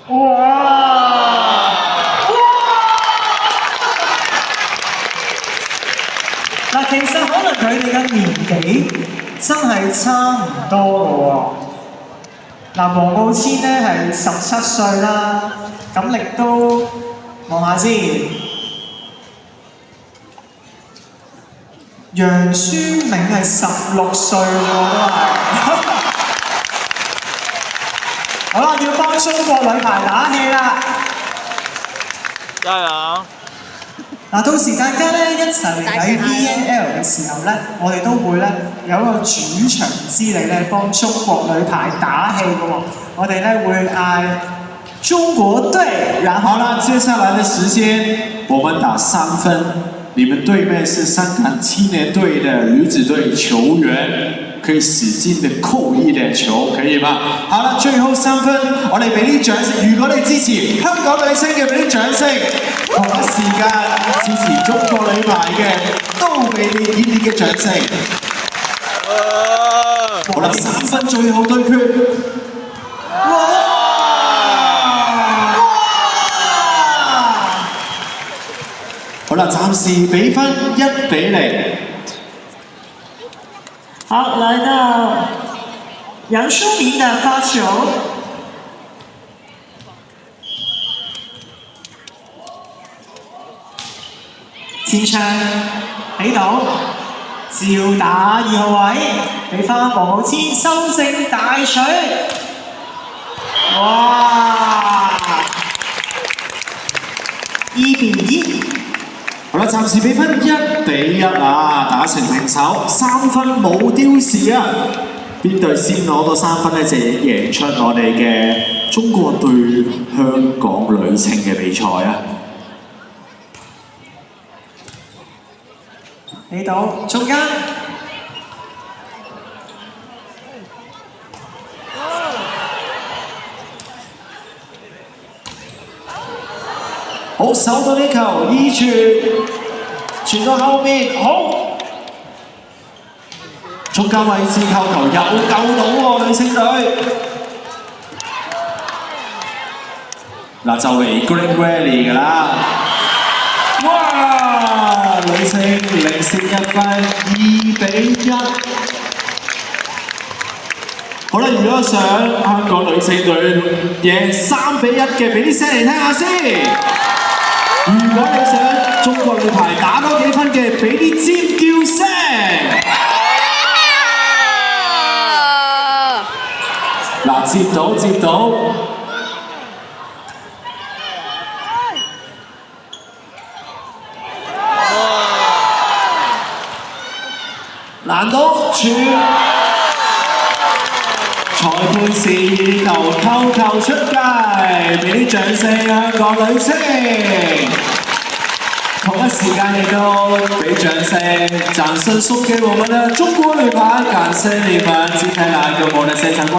嗱，其實可能佢哋嘅年紀真係差唔多嘅喎。嗱，黃傲謙咧係17歲啦，咁亦都望下先。楊舒銘係16歲喎，都係。好啦，要幫中國女排打氣啦！加油！嗱，到時大家咧一齊嚟睇 VNL 嘅時候咧，我哋都會咧有一個主場之利咧，幫中國女排打氣嘅喎。我哋咧會嗌中國隊，然後好啦，接下來的時間我們打3分，你們對面是香港青年隊的女子隊球員，可以使勁的扣一點球，可以嗎？好啦，最後3分，我哋俾啲掌聲。如果你支持香港女星嘅，俾啲掌聲。同一時間支持中國女排嘅，都俾啲熱烈嘅掌聲。好啦，3分最後對決。好了，暫時比分1-0。好，來到楊舒銘的發球。前場俾到，照打2號位，俾翻黃傲謙修正大水。哇！2-1。好啦，暫時比分1-1啊，打成平手，3分冇丟時啊！邊隊先攞到3分咧，就贏出我哋嘅中國對香港女青嘅比賽啊！俾到中間，好守到呢球，依傳到後面，好中間位置扣球又救到喎，女青隊。嗱就嚟 Green Rally 㗎啦！哇！女青領先1分，2-1。好啦，如果想香港女青隊贏3-1嘅，俾啲聲嚟聽下先。如果你想中國女排打多幾分嘅，俾啲尖叫聲。嗱，接到。難到傳，裁判示意球扣球出界，俾啲掌聲香港女青。同一時間亦都俾掌聲，掌聲送給我們的中國女排，感謝你們今天來給我們的現場。